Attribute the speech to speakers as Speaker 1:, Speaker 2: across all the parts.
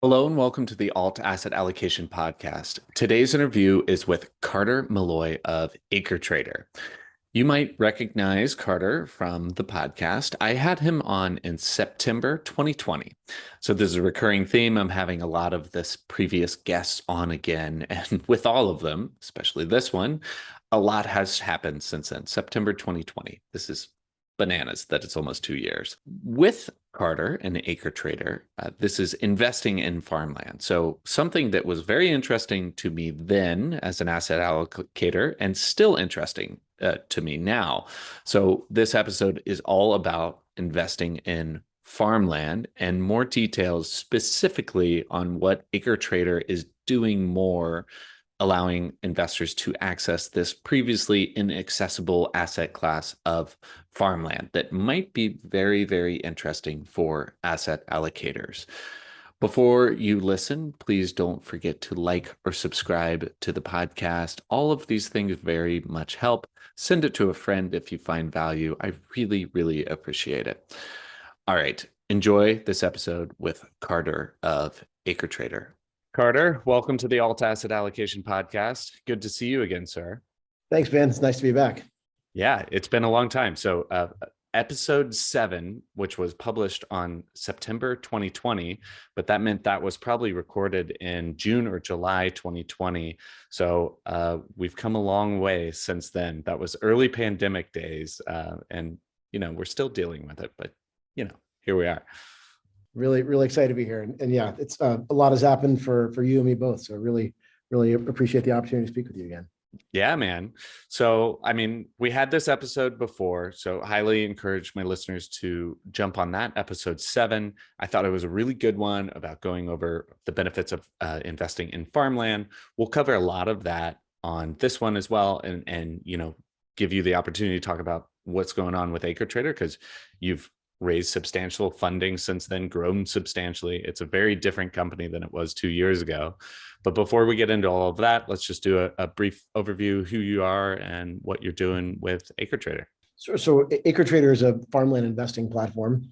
Speaker 1: Hello and welcome to the Alt Asset Allocation Podcast. Today's interview is with Carter Malloy of AcreTrader. You might recognize Carter from the podcast. I had him on in September 2020. So this is a recurring theme. I'm having a lot of this previous guests on again. And with all of them, especially this one, a lot has happened since then. September 2020. This is bananas that it's almost 2 years. With Carter and AcreTrader, this is investing in farmland. So something that was very interesting to me then as an asset allocator and still interesting to me now. So this episode is all about investing in farmland and more details specifically on what AcreTrader is doing more, allowing investors to access this previously inaccessible asset class of farmland that might be very, very interesting for asset allocators. Before you listen, please don't forget to like or subscribe to the podcast. All of these things very much help. Send it to a friend if you find value. I really, really appreciate it. All right. Enjoy this episode with Carter of AcreTrader. Carter, welcome to the Alt Asset Allocation Podcast. Good to see you again, sir.
Speaker 2: Thanks, Ben. It's nice to be back.
Speaker 1: Yeah, it's been a long time. So episode 7, which was published on September 2020, but that meant that was probably recorded in June or July 2020. So we've come a long way since then. That was early pandemic days. And, we're still dealing with it, but, here we are.
Speaker 2: Really, really excited to be here. And yeah, it's a lot has happened for you and me both. So really, really appreciate the opportunity to speak with you again.
Speaker 1: Yeah, man. So, we had this episode before, so highly encourage my listeners to jump on that episode 7. I thought it was a really good one about going over the benefits of investing in farmland. We'll cover a lot of that on this one as well, and give you the opportunity to talk about what's going on with AcreTrader, because you've raised substantial funding since then, grown substantially. It's a very different company than it was 2 years ago. But before we get into all of that, let's just do a brief overview of who you are and what you're doing with AcreTrader.
Speaker 2: So AcreTrader is a farmland investing platform.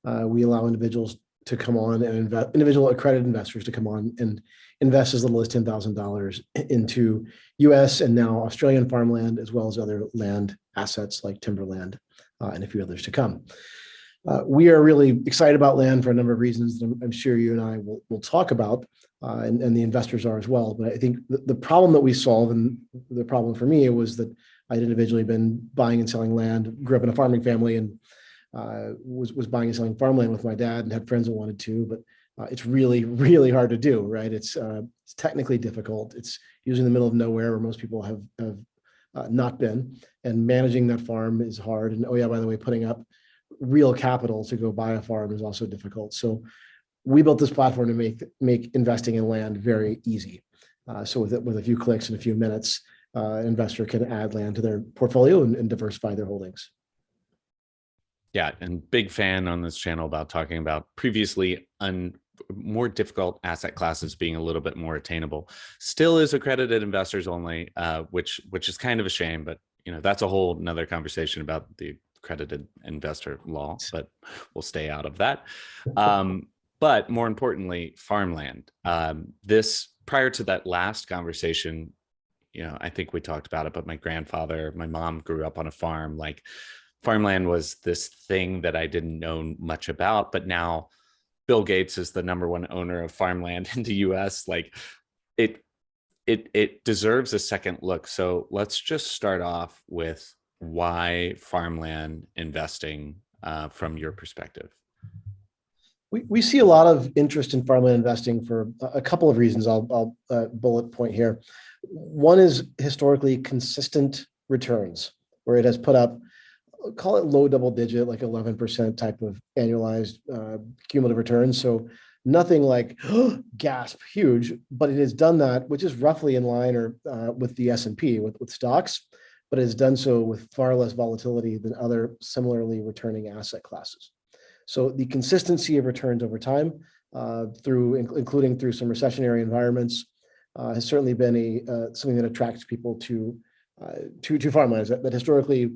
Speaker 2: We allow individuals to come on and invest, individual accredited investors to come on and invest as little as $10,000 into US and now Australian farmland, as well as other land assets like timberland and a few others to come. We are really excited about land for a number of reasons that I'm sure you and I will talk about, and the investors are as well. But I think the problem that we solve, and the problem for me, was that I'd individually been buying and selling land, grew up in a farming family, and was buying and selling farmland with my dad, and had friends who wanted to. But it's really, really hard to do, right? It's technically difficult. It's usually in the middle of nowhere where most people have not been, and managing that farm is hard. And oh yeah, by the way, putting up real capital to go buy a farm is also difficult. So we built this platform to make investing in land very easy. So with a few clicks and a few minutes, an investor can add land to their portfolio and diversify their holdings.
Speaker 1: Yeah, and big fan on this channel about talking about previously more difficult asset classes being a little bit more attainable. Still is accredited investors only, which is kind of a shame, but that's a whole nother conversation about the accredited investor law, but we'll stay out of that. But more importantly, farmland. This, prior to that last conversation, I think we talked about it, but my mom grew up on a farm. Like, farmland was this thing that I didn't know much about, but now Bill Gates is the #1 owner of farmland in the US. Like, it deserves a second look. So let's just start off with why farmland investing from your perspective.
Speaker 2: We see a lot of interest in farmland investing for a couple of reasons. I'll bullet point here. One is historically consistent returns, where it has put up, call it low double digit, like 11% type of annualized cumulative returns. So nothing like gasp huge, but it has done that, which is roughly in line or with the S&P with stocks, but it has done so with far less volatility than other similarly returning asset classes. So the consistency of returns over time, including through some recessionary environments, has certainly been something that attracts people to farmlands that historically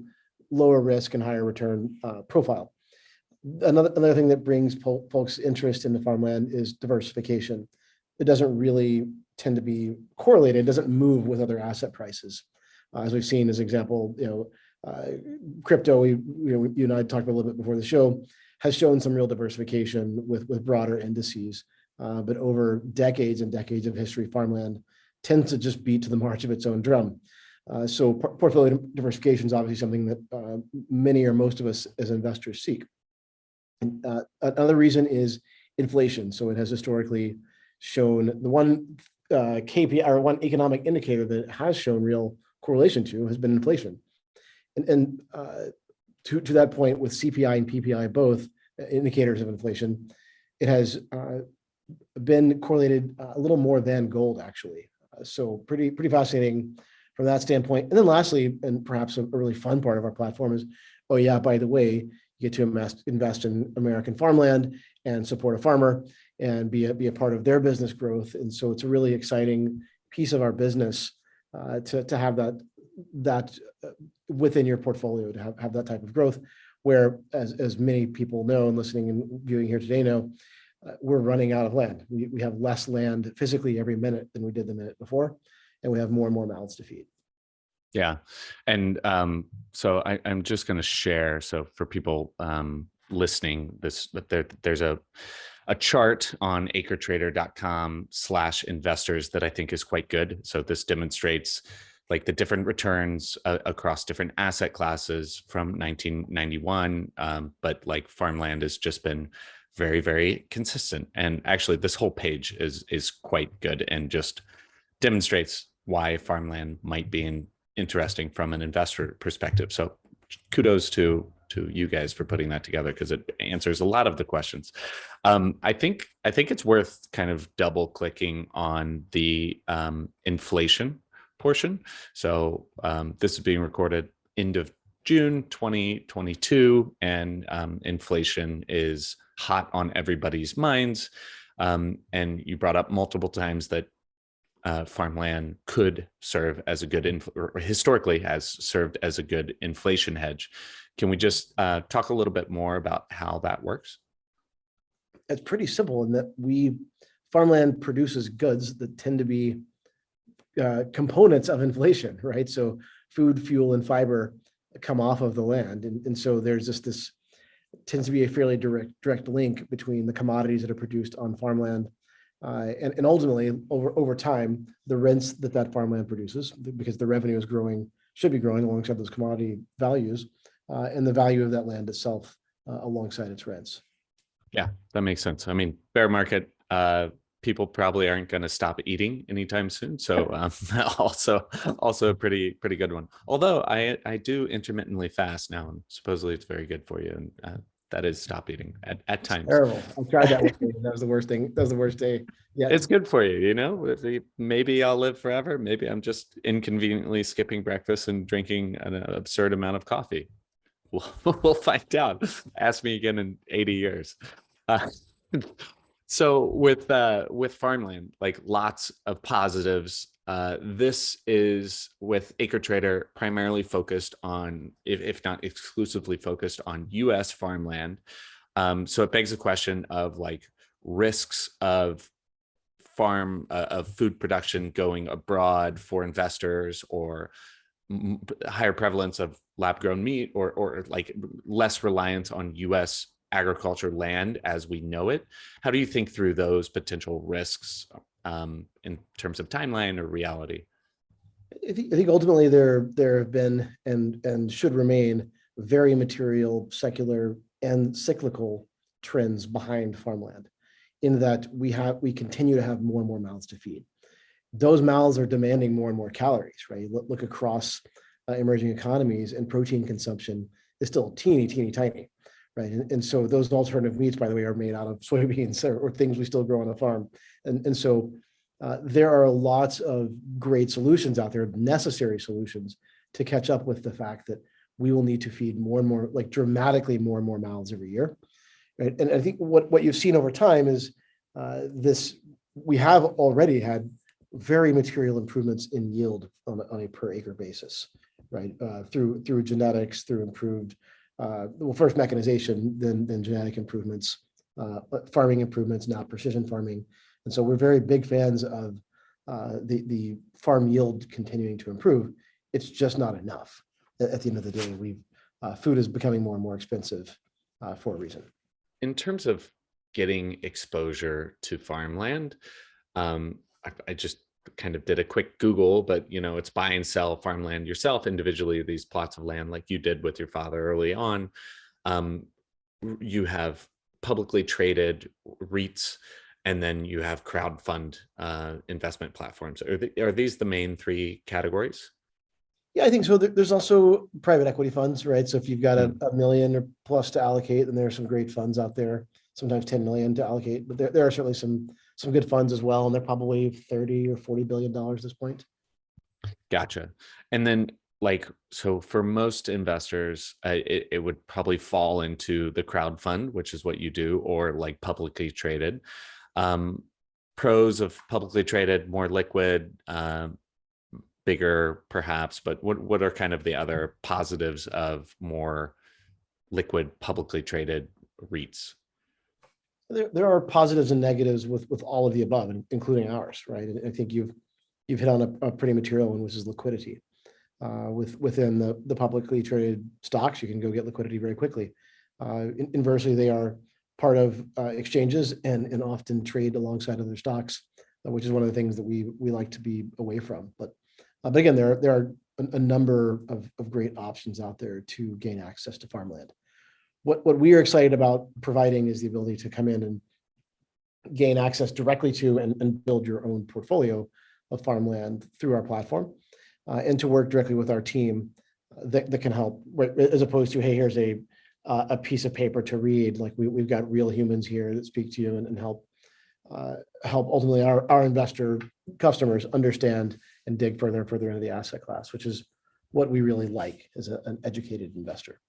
Speaker 2: lower risk and higher return profile. Another thing that brings folks interest in the farmland is diversification. It doesn't really tend to be correlated. It doesn't move with other asset prices. As we've seen as example, crypto, you and I talked about a little bit before the show, has shown some real diversification with broader indices. But over decades and decades of history, farmland tends to just beat to the march of its own drum. So portfolio diversification is obviously something that many or most of us as investors seek. And, another reason is inflation. So it has historically shown the one KPI or one economic indicator that it has shown real correlation to has been inflation. And to that point, with CPI and PPI both indicators of inflation, it has been correlated a little more than gold actually. So pretty fascinating from that standpoint. And then lastly, and perhaps a really fun part of our platform is, oh yeah, by the way, you get to invest in American farmland and support a farmer and be a part of their business growth. And so it's a really exciting piece of our business to have that within your portfolio, to have that type of growth, where as many people know and listening and viewing here today know, we're running out of land. We have less land physically every minute than we did the minute before, and we have more and more mouths to feed.
Speaker 1: Yeah. And so I'm just going to share. So for people listening, there's a chart on acretrader.com/investors that I think is quite good. So this demonstrates like the different returns across different asset classes from 1991. But like farmland has just been very, very consistent. And actually this whole page is quite good and just demonstrates why farmland might be interesting from an investor perspective. So kudos to you guys for putting that together, because it answers a lot of the questions. I think it's worth kind of double clicking on the inflation portion. So this is being recorded end of June 2022, and inflation is hot on everybody's minds. And you brought up multiple times that farmland could serve as a good, or historically has served as a good inflation hedge. Can we just talk a little bit more about how that works?
Speaker 2: It's pretty simple in that farmland produces goods that tend to be components of inflation, right? So food, fuel, and fiber come off of the land. And so there's just this tends to be a fairly direct link between the commodities that are produced on farmland and ultimately over time, the rents that farmland produces, because the revenue is should be growing alongside those commodity values and the value of that land itself alongside its rents.
Speaker 1: Yeah, that makes sense. I mean, bear market, people probably aren't going to stop eating anytime soon. So also a pretty good one. Although I do intermittently fast now, and supposedly it's very good for you. And that is stop eating at times.
Speaker 2: Terrible. I tried that one day. That was the worst thing. That was the worst day. Yeah,
Speaker 1: it's good for you, you know. Maybe I'll live forever. Maybe I'm just inconveniently skipping breakfast and drinking an absurd amount of coffee. We'll find out. Ask me again in 80 years. So with farmland, like lots of positives. This is with AcreTrader primarily focused on, if not exclusively focused on, U.S. farmland. So it begs the question of like risks of food production going abroad for investors, or higher prevalence of lab-grown meat, or like less reliance on U.S. agriculture land as we know it. How do you think through those potential risks in terms of timeline or reality?
Speaker 2: I think ultimately there have been and should remain very material, secular, and cyclical trends behind farmland, in that we continue to have more and more mouths to feed. Those mouths are demanding more and more calories, right? Look across emerging economies, and protein consumption is still teeny tiny, right? And so those alternative meats, by the way, are made out of soybeans or things we still grow on a farm. And so there are lots of great solutions out there, necessary solutions to catch up with the fact that we will need to feed more and more, like dramatically more and more mouths every year, right? And I think what you've seen over time is we have already had very material improvements in yield on a per acre basis, right? Through genetics, through improved well, first mechanization, then genetic improvements, farming improvements, now precision farming. And so we're very big fans of the farm yield continuing to improve. It's just not enough. At the end of the day, food is becoming more and more expensive for a reason.
Speaker 1: In terms of getting exposure to farmland, I just kind of did a quick Google, but it's buy and sell farmland yourself individually, these plots of land like you did with your father early on. You have publicly traded REITs, and then you have crowdfund investment platforms. Are these the main three categories?
Speaker 2: Yeah, I think so. There's also private equity funds, right? So if you've got a million or plus to allocate, then there are some great funds out there, sometimes 10 million to allocate, but there are certainly some good funds as well. And they're probably 30 or $40 billion at this point.
Speaker 1: Gotcha. And then so for most investors, it would probably fall into the crowd fund, which is what you do, or like publicly traded. Pros of publicly traded, more liquid, bigger perhaps, but what are kind of the other positives of more liquid publicly traded REITs?
Speaker 2: There are positives and negatives with all of the above, including ours, right? And I think you've hit on a pretty material one, which is liquidity. Within the publicly traded stocks, you can go get liquidity very quickly. Inversely, they are part of exchanges and often trade alongside other stocks, which is one of the things that we like to be away from. But again, there are a number of great options out there to gain access to farmland. What we are excited about providing is the ability to come in and gain access directly to and build your own portfolio of farmland through our platform, and to work directly with our team that can help, as opposed to, hey, here's a piece of paper to read. Like we've got real humans here that speak to you and help ultimately our investor customers understand and dig further and further into the asset class, which is what we really like as an educated investor.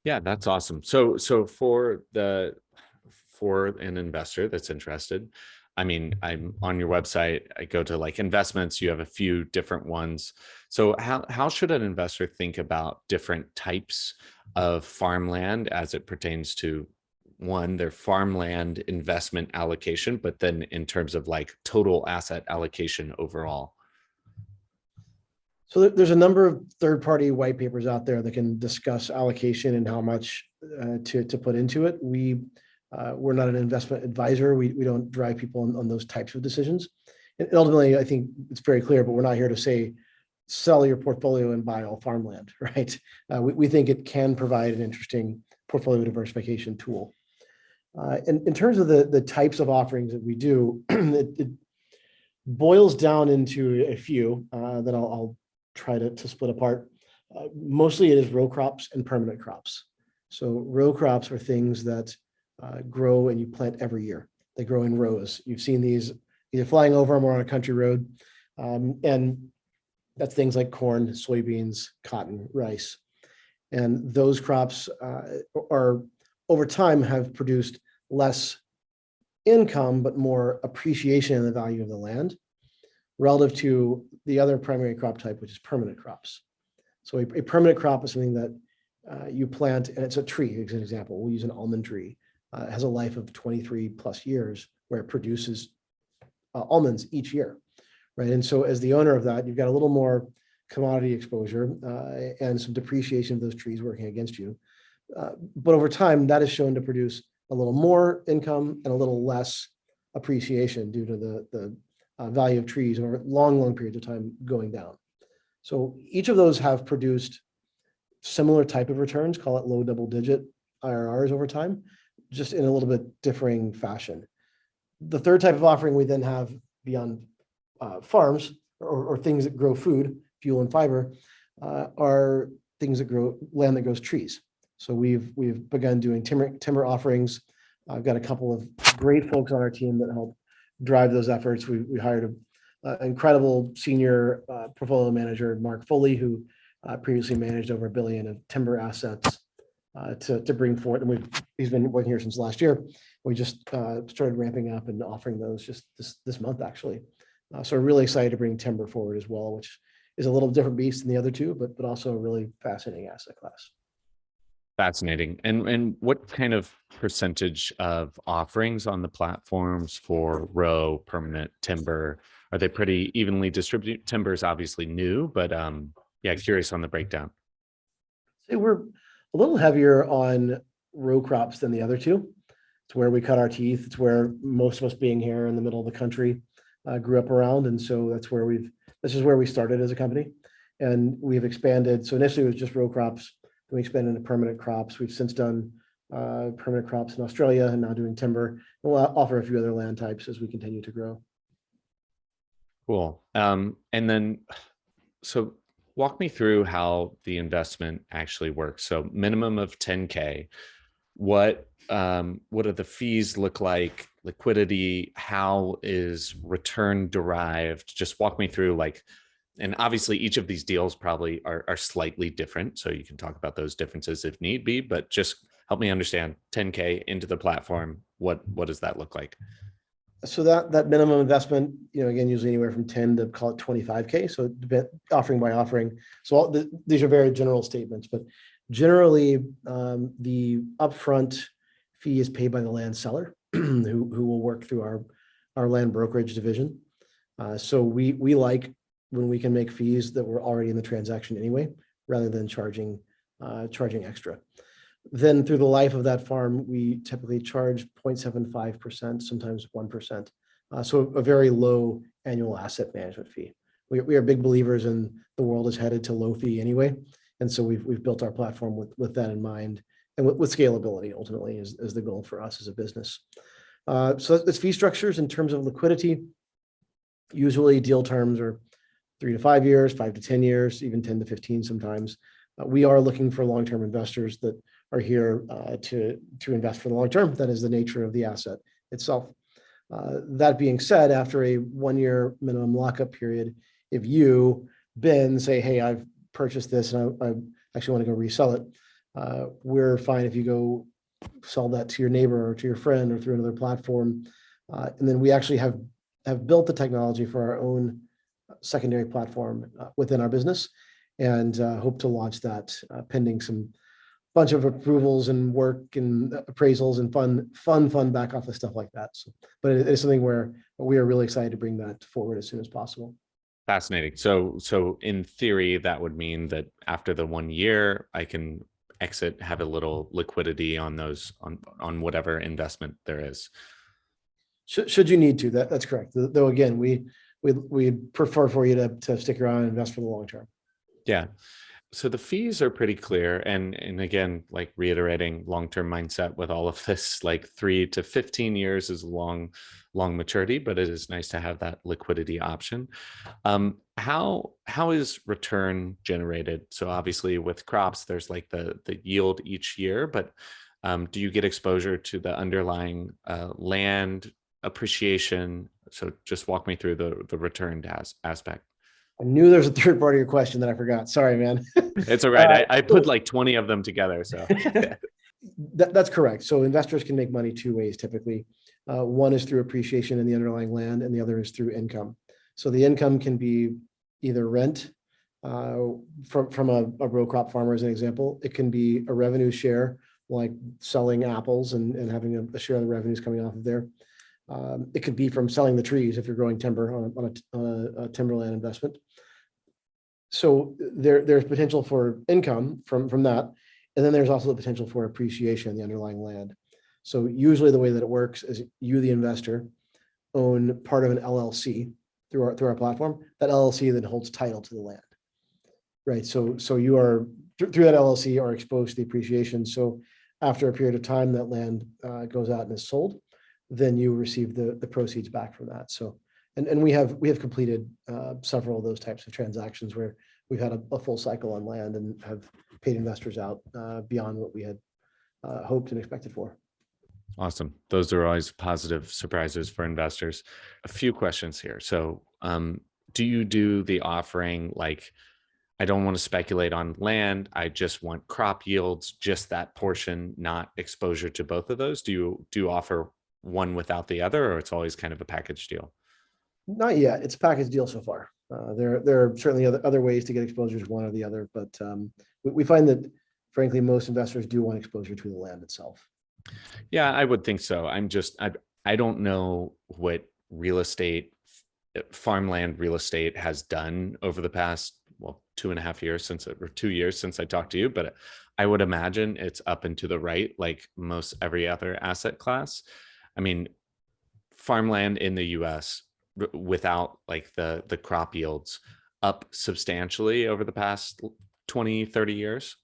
Speaker 1: Yeah, that's awesome. So for an investor that's interested, I mean, I'm on your website, I go to like investments, you have a few different ones. So how should an investor think about different types of farmland as it pertains to, one, their farmland investment allocation, but then in terms of like total asset allocation overall?
Speaker 2: So there's a number of third-party white papers out there that can discuss allocation and how much to put into it. We're not an investment advisor. We don't drive people on those types of decisions. And ultimately, I think it's very clear, but we're not here to say, sell your portfolio and buy all farmland, right? We think it can provide an interesting portfolio diversification tool. And in terms of the types of offerings that we do, it boils down into a few that I'll try to split apart. Mostly it is row crops and permanent crops. So row crops are things that grow and you plant every year. They grow in rows. You've seen these either flying over them or on a country road. And that's things like corn, soybeans, cotton, rice. And those crops are over time have produced less income, but more appreciation in the value of the land relative to the other primary crop type, which is permanent crops. So a permanent crop is something that you plant, and it's a tree, as an example. We'll use an almond tree. It has a life of 23 plus years where it produces almonds each year, right? And so as the owner of that, you've got a little more commodity exposure and some depreciation of those trees working against you. But over time, that is shown to produce a little more income and a little less appreciation due to the value of trees over long periods of time going down. So each of those have produced similar type of returns, call it low double-digit IRRs over time, just in a little bit differing fashion. The third type of offering we then have beyond farms or things that grow food, fuel and fiber, are things that grow land that grows trees. So we've begun doing timber offerings. I've got a couple of great folks on our team that help drive those efforts. We hired an incredible senior portfolio manager, Mark Foley, who previously managed over $1 billion of timber assets to bring forth. And he's been working here since last year. We just started ramping up and offering those just this month, actually. So we're really excited to bring timber forward as well, which is a little different beast than the other two, but also a really fascinating asset class.
Speaker 1: Fascinating. And what kind of percentage of offerings on the platforms for row, permanent, timber, are they pretty evenly distributed? Timber is obviously new, but yeah, curious on the breakdown.
Speaker 2: So we're a little heavier on row crops than the other two. It's where we cut our teeth. It's where most of us being here in the middle of the country grew up around. And so this is where we started as a company. And we've expanded. So initially it was just row crops. Then we expanded into permanent crops. We've since done permanent crops in Australia and now doing timber. We'll offer a few other land types as we continue to grow.
Speaker 1: Cool. And then, so walk me through how the investment actually works. So minimum of 10K. What do the fees look like? Liquidity? How is return derived? Just walk me through like, and obviously each of these deals probably are slightly different. So you can talk about those differences if need be, but just help me understand 10K into the platform. What does that look like?
Speaker 2: So that minimum investment, again, usually anywhere from 10 to call it 25K. So offering by offering. So these are very general statements, but generally the upfront fee is paid by the land seller who will work through our land brokerage division. So we like when we can make fees that were already in the transaction anyway, rather than charging extra. Then through the life of that farm, we typically charge 0.75%, sometimes 1%. So a very low annual asset management fee. We are big believers in the world is headed to low fee anyway. And so we've built our platform with that in mind, and with scalability ultimately is the goal for us as a business. So it's fee structures in terms of liquidity. Usually deal terms are 3 to 5 years, 5 to 10 years, even 10 to 15 sometimes. We are looking for long-term investors that are here to invest for the long term. That is the nature of the asset itself. That being said, after a 1-year minimum lockup period, if you, Ben, say, hey, I've purchased this and I actually want to go resell it, we're fine if you go sell that to your neighbor or to your friend or through another platform. And then we actually have built the technology for our own secondary platform within our business, and hope to launch that pending some bunch of approvals and work and appraisals and fun back office stuff like that. So, but it is something where we are really excited to bring that forward as soon as possible.
Speaker 1: Fascinating. So in theory, that would mean that after the 1 year, I can exit, have a little liquidity on those on whatever investment there is.
Speaker 2: Should you need to, that's correct. Though again, we prefer for you to stick around and invest for the long term.
Speaker 1: Yeah. So the fees are pretty clear. And again, like reiterating long-term mindset with all of this, like 3 to 15 years is long maturity, but it is nice to have that liquidity option. How is return generated? So obviously with crops, there's like the yield each year, but do you get exposure to the underlying land appreciation? So just walk me through the return aspect.
Speaker 2: I knew there's a third part of your question that I forgot. Sorry, man.
Speaker 1: It's all right. I put like 20 of them together. So
Speaker 2: that's correct. So investors can make money 2 ways typically. One is through appreciation in the underlying land, and the other is through income. So the income can be either rent from a row crop farmer, as an example. It can be a revenue share, like selling apples and having a share of the revenues coming off of there. It could be from selling the trees if you're growing timber on a timberland investment. So there's potential for income from that. And then there's also the potential for appreciation in the underlying land. So usually the way that it works is you, the investor, own part of an LLC through our platform. That LLC then holds title to the land, right? So you are through that LLC are exposed to the appreciation. So after a period of time, that land goes out and is sold, then you receive the proceeds back from that. So, and we have completed several of those types of transactions where we've had a full cycle on land and have paid investors out beyond what we had hoped and expected for.
Speaker 1: awesome. Those are always positive surprises for investors. A few questions here. So do you do the offering like, I don't want to speculate on land, I just want crop yields, just that portion, not exposure to both of those? Do you offer one without the other, or it's always kind of a package deal?
Speaker 2: Not yet. It's a package deal so far. There are certainly other ways to get exposure to one or the other, but we find that frankly, most investors do want exposure to the land itself.
Speaker 1: Yeah, I would think so. I don't know what farmland real estate has done over the past, well, 2.5 years or 2 years since I talked to you, but I would imagine it's up and to the right, like most every other asset class. I mean, farmland in the US without like the crop yields up substantially over the past 20, 30 years.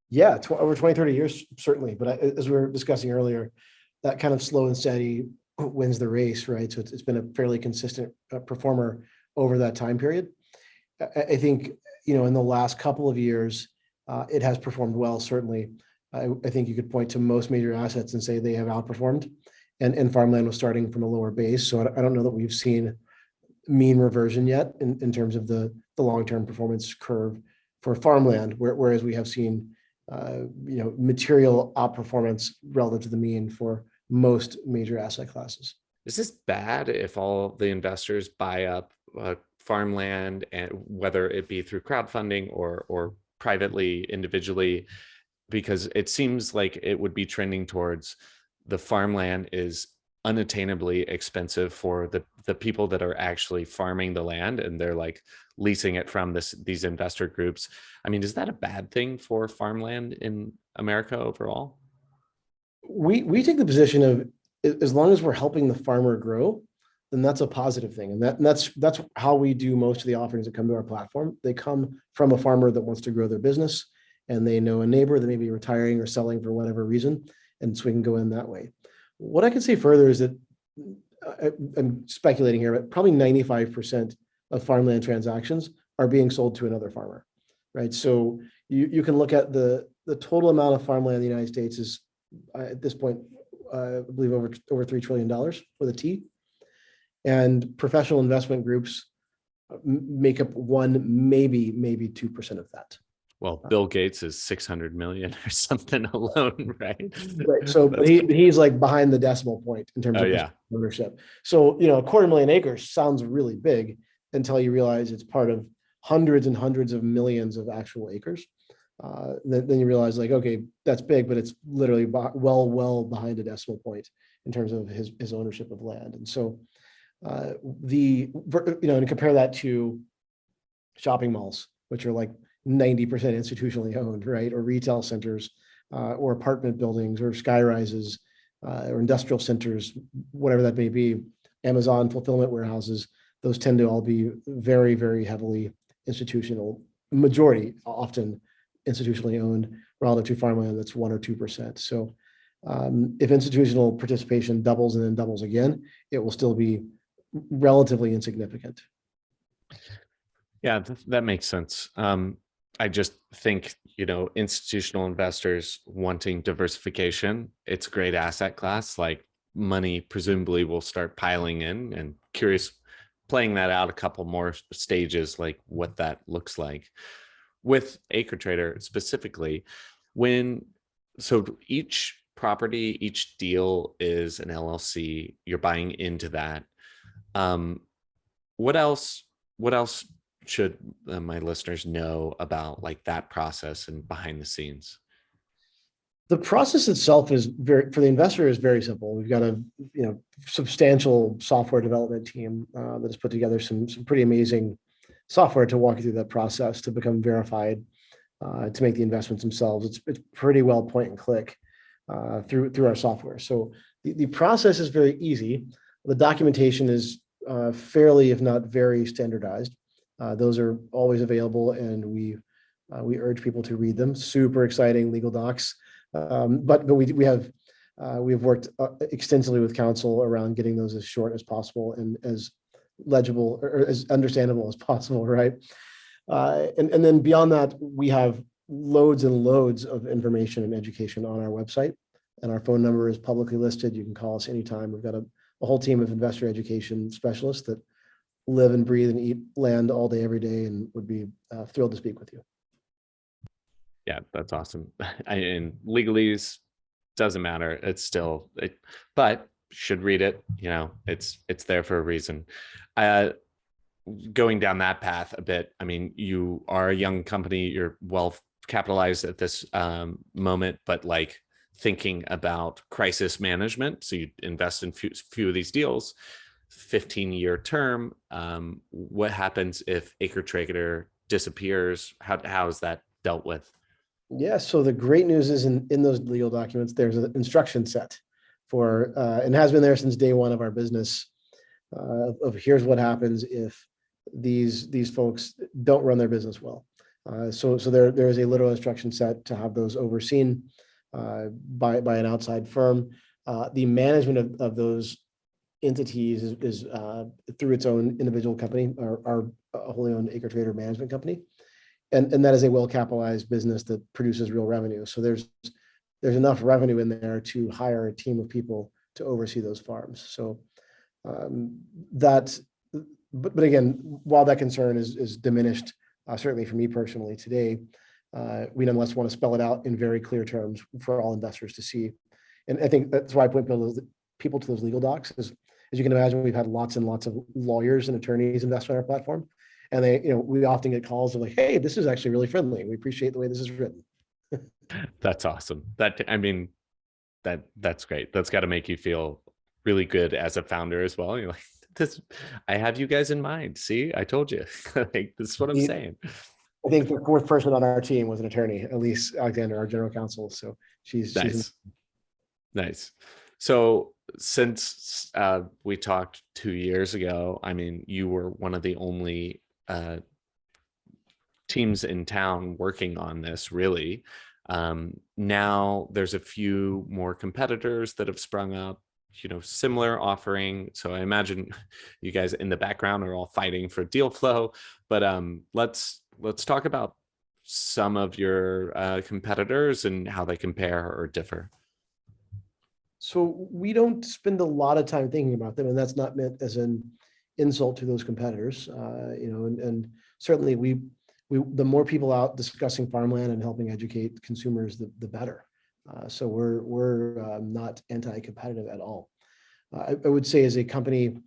Speaker 2: Yeah, over 20, 30 years, certainly. But as we were discussing earlier, that kind of slow and steady wins the race, right? So it's been a fairly consistent performer over that time period. I think, in the last couple of years, it has performed well, certainly. I think you could point to most major assets and say they have outperformed, and farmland was starting from a lower base. So I don't know that we've seen mean reversion yet in terms of the long-term performance curve for farmland, whereas we have seen material outperformance relative to the mean for most major asset classes.
Speaker 1: Is this bad if all the investors buy up farmland, and whether it be through crowdfunding or privately, individually? Because it seems like it would be trending towards the farmland is unattainably expensive for the people that are actually farming the land, and they're like leasing it from these investor groups. I mean, is that a bad thing for farmland in America overall?
Speaker 2: We take the position of, as long as we're helping the farmer grow, then that's a positive thing. And that's how we do most of the offerings that come to our platform. They come from a farmer that wants to grow their business, and they know a neighbor that may be retiring or selling for whatever reason. And so we can go in that way. What I can say further is that I'm speculating here, but probably 95% of farmland transactions are being sold to another farmer, right? So you can look at the total amount of farmland in the United States is at this point, I believe over $3 trillion with a T. And professional investment groups make up maybe 2% of that.
Speaker 1: Well, Bill Gates is 600 million or something alone, right?
Speaker 2: Right. So he's like behind the decimal point in terms of ownership. So, 250,000 acres sounds really big until you realize it's part of hundreds and hundreds of millions of actual acres. Then you realize, like, okay, that's big, but it's literally well behind a decimal point in terms of his ownership of land. And so and compare that to shopping malls, which are like 90% institutionally owned, right? Or retail centers, or apartment buildings, or sky rises, or industrial centers, whatever that may be. Amazon fulfillment warehouses, those tend to all be very, very heavily institutional, majority often institutionally owned, relative to farmland that's 1 or 2%. So if institutional participation doubles and then doubles again, it will still be relatively insignificant.
Speaker 1: Yeah, that makes sense. I just think, institutional investors wanting diversification, it's a great asset class. Like, money presumably will start piling in, and curious, playing that out a couple more stages, like what that looks like. With AcreTrader specifically, so each property, each deal is an LLC, you're buying into that. What else should my listeners know about, like, that process and behind the scenes?
Speaker 2: The process itself for the investor is very simple. We've got a substantial software development team that has put together some pretty amazing software to walk you through that process to become verified, to make the investments themselves. It's pretty well point and click through our software. So the process is very easy. The documentation is fairly, if not very, standardized. Those are always available, and we urge people to read them. Super exciting legal docs, but we have worked extensively with counsel around getting those as short as possible and as legible or as understandable as possible, right? And then beyond that, we have loads and loads of information and education on our website, and our phone number is publicly listed. You can call us anytime. We've got a whole team of investor education specialists that live and breathe and eat land all day, every day, and would be thrilled to speak with you.
Speaker 1: Yeah, that's awesome. And legalese doesn't matter. It's still, but should read it. It's there for a reason. Going down that path a bit, I mean, you are a young company, you're well capitalize at this moment, but like thinking about crisis management. So you invest in few of these deals, 15-year term. What happens if AcreTrader disappears? How is that dealt with?
Speaker 2: Yeah, so the great news is in those legal documents, there's an instruction set for, and has been there since day one of our business, of here's what happens if these folks don't run their business well. So there is a literal instruction set to have those overseen by an outside firm. The management of those entities is through its own individual company, our wholly owned AcreTrader management company. And that is a well-capitalized business that produces real revenue. So there's enough revenue in there to hire a team of people to oversee those farms. So but again, while that concern is diminished, certainly for me personally today, we nonetheless want to spell it out in very clear terms for all investors to see. And I think that's why I point people to those legal docs. As you can imagine, we've had lots and lots of lawyers and attorneys invest on our platform. And we often get calls of like, hey, this is actually really friendly. We appreciate the way this is written.
Speaker 1: That's awesome. That's great. That's got to make you feel really good as a founder as well. You're like, I have you guys in mind. See, I told you. Like, this is what I'm saying.
Speaker 2: I think the fourth person on our team was an attorney, Elise Alexander, our general counsel. So she's
Speaker 1: nice. So since we talked 2 years ago, I mean, you were one of the only teams in town working on this, really. Now there's a few more competitors that have sprung up, similar offering. So I imagine you guys in the background are all fighting for deal flow. But let's talk about some of your competitors and how they compare or differ.
Speaker 2: So we don't spend a lot of time thinking about them, and that's not meant as an insult to those competitors. And certainly the more people out discussing farmland and helping educate consumers, the better. So we're not anti-competitive at all. I would say as a company,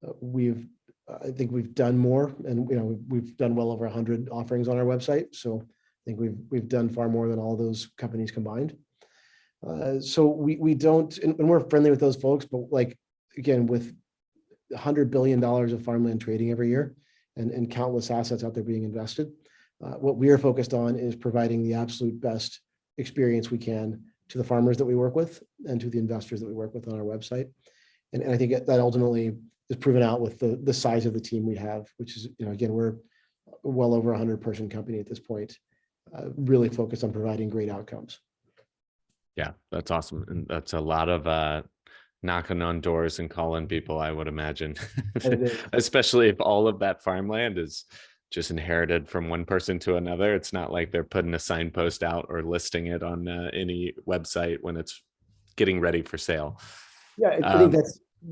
Speaker 2: I think we've done more, and we've done well over 100 offerings on our website. So I think we've done far more than all those companies combined. So we don't, and we're friendly with those folks, but like, again, with $100 billion of farmland trading every year and countless assets out there being invested, what we are focused on is providing the absolute best experience we can to the farmers that we work with and to the investors that we work with on our website. And I think that ultimately is proven out with the size of the team we have, which is, again, we're well over 100-person company at this point, really focused on providing great outcomes.
Speaker 1: Yeah, that's awesome. And that's a lot of knocking on doors and calling people, I would imagine, especially if all of that farmland is just inherited from one person to another. It's not like they're putting a signpost out or listing it on any website when it's getting ready for sale.
Speaker 2: Yeah, I think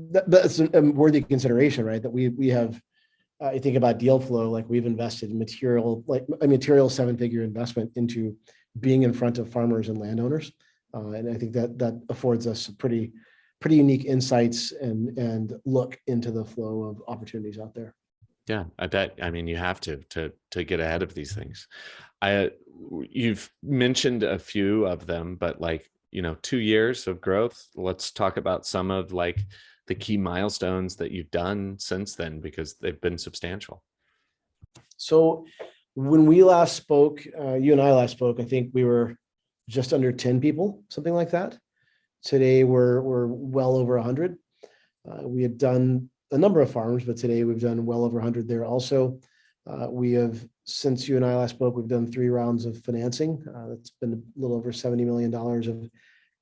Speaker 2: that's a worthy consideration, right? That we have, I think about deal flow, like we've invested in material 7-figure investment into being in front of farmers and landowners. And I think that affords us pretty unique insights and look into the flow of opportunities out there.
Speaker 1: Yeah, I bet. I mean, you have to get ahead of these things. You've mentioned a few of them, but 2 years of growth. Let's talk about some of the key milestones that you've done since then, because they've been substantial.
Speaker 2: So when we last spoke, you and I last spoke, I think we were just under 10 people, something like that. Today we're well over 100. We had done a number of farms, but today we've done well over 100 there also. We have, since you and I last spoke, we've done 3 rounds of financing. That's been a little over $70 million of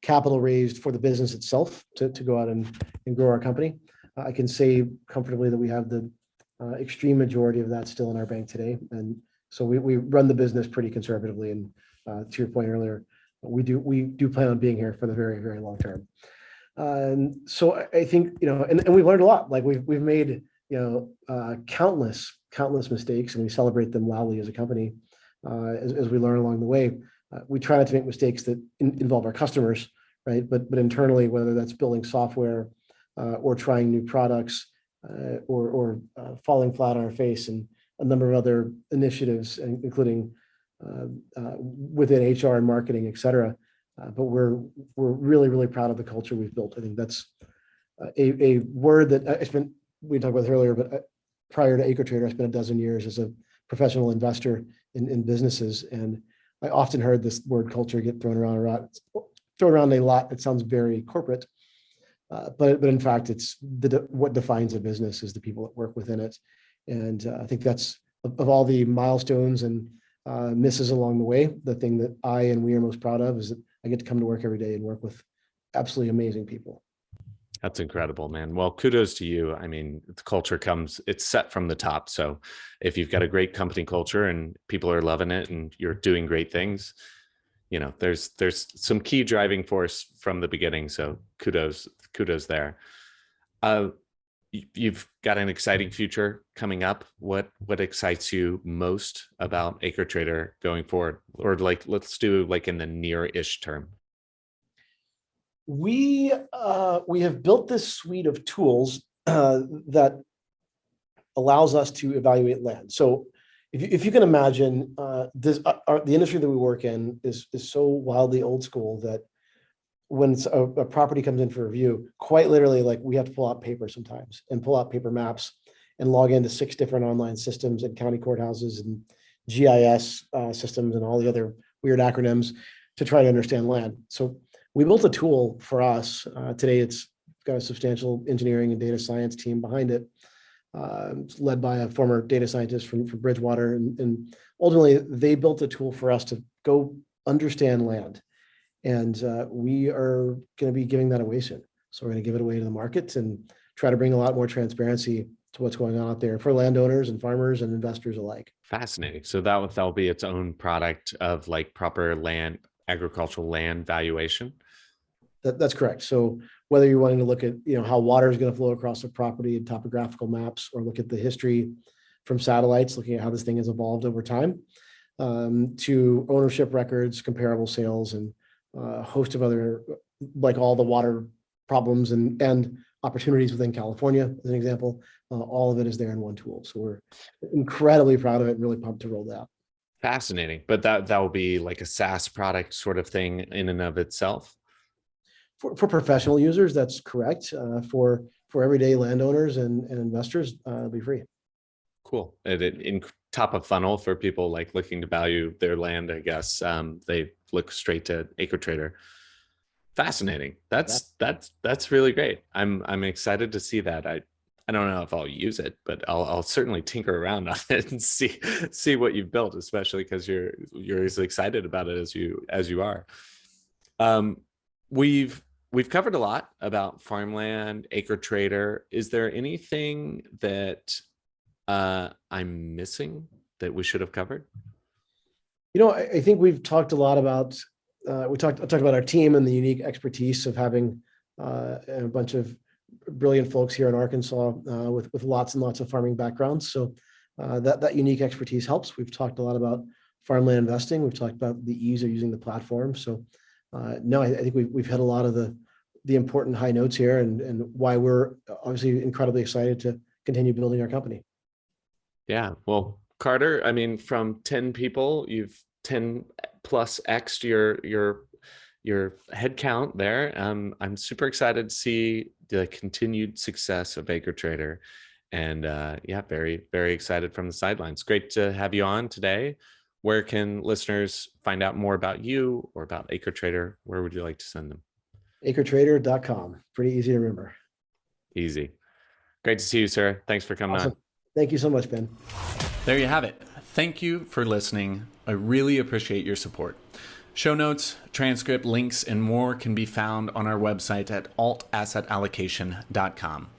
Speaker 2: capital raised for the business itself to go out and grow our company. I can say comfortably that we have the extreme majority of that still in our bank today. And so we run the business pretty conservatively. And to your point earlier, we do plan on being here for the very, very long term. So I think, and we've learned a lot. Like we've made, countless mistakes, and we celebrate them loudly as a company as we learn along the way. We try not to make mistakes that involve our customers, right? But internally, whether that's building software or trying new products or falling flat on our face, and a number of other initiatives, including within HR and marketing, et cetera. But we're really, really proud of the culture we've built. I think that's a word that I spent, we talked about this earlier, but prior to AcreTrader, I spent a dozen years as a professional investor in businesses. And I often heard this word culture get thrown around a lot. It sounds very corporate, but in fact, it's what defines a business is the people that work within it. And I think that's of all the milestones and misses along the way, the thing that I and we are most proud of is that I get to come to work every day and work with absolutely amazing people.
Speaker 1: That's incredible, man. Well, kudos to you. I mean, the culture it's set from the top. So if you've got a great company culture and people are loving it and you're doing great things, there's some key driving force from the beginning. So kudos there. You've got an exciting future coming up. What excites you most about AcreTrader going forward? Or let's do in the near-ish term.
Speaker 2: We have built this suite of tools that allows us to evaluate land. So if you can imagine, the industry that we work in is so wildly old school that when a property comes in for review, quite literally, we have to pull out paper sometimes and pull out paper maps and log into 6 different online systems and county courthouses and GIS systems and all the other weird acronyms to try to understand land. So we built a tool for us. Today, it's got a substantial engineering and data science team behind it. It's led by a former data scientist from Bridgewater. And ultimately, they built a tool for us to go understand land. And we are going to be giving that away soon. So we're going to give it away to the market and try to bring a lot more transparency to what's going on out there for landowners and farmers and investors alike.
Speaker 1: Fascinating. So that'll be its own product of proper agricultural land valuation.
Speaker 2: That's correct. So whether you're wanting to look at how water is going to flow across a property and topographical maps, or look at the history from satellites, looking at how this thing has evolved over time, to ownership records, comparable sales, and a host of other, all the water problems and opportunities within California, as an example, all of it is there in one tool. So we're incredibly proud of it and really pumped to roll that out.
Speaker 1: Fascinating. But that will be a SaaS product sort of thing in and of itself.
Speaker 2: For professional users, that's correct. For everyday landowners and investors, it'll be free.
Speaker 1: Cool. In top of funnel for people looking to value their land, I guess they look straight to AcreTrader. Fascinating. That's really great. I'm excited to see that. I don't know if I'll use it, but I'll certainly tinker around on it and see what you've built, especially because you're as excited about it as you are. We've covered a lot about Farmland, AcreTrader. Is there anything that I'm missing that we should have covered?
Speaker 2: I think we've talked a lot about, I talked about our team and the unique expertise of having a bunch of brilliant folks here in Arkansas with lots and lots of farming backgrounds. So that unique expertise helps. We've talked a lot about farmland investing. We've talked about the ease of using the platform. So no, I think we've hit a lot of the important high notes here and why we're obviously incredibly excited to continue building our company.
Speaker 1: Yeah. Well, Carter, I mean, from 10 people, you've 10 plus X'd your head count there. I'm super excited to see the continued success of AcreTrader. And yeah, very, very excited from the sidelines. Great to have you on today. Where can listeners find out more about you or about AcreTrader? Where would you like to send them?
Speaker 2: AcreTrader.com. Pretty easy to remember.
Speaker 1: Easy. Great to see you, sir. Thanks for coming on.
Speaker 2: Thank you so much, Ben.
Speaker 1: There you have it. Thank you for listening. I really appreciate your support. Show notes, transcript, links, and more can be found on our website at altassetallocation.com.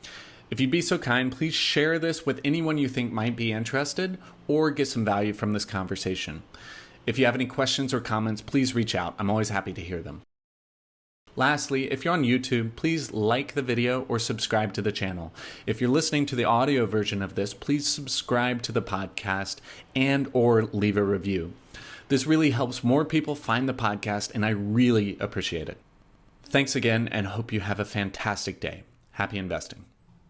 Speaker 1: If you'd be so kind, please share this with anyone you think might be interested or get some value from this conversation. If you have any questions or comments, please reach out. I'm always happy to hear them. Lastly, if you're on YouTube, please like the video or subscribe to the channel. If you're listening to the audio version of this, please subscribe to the podcast and or leave a review. This really helps more people find the podcast, and I really appreciate it. Thanks again, and hope you have a fantastic day. Happy investing.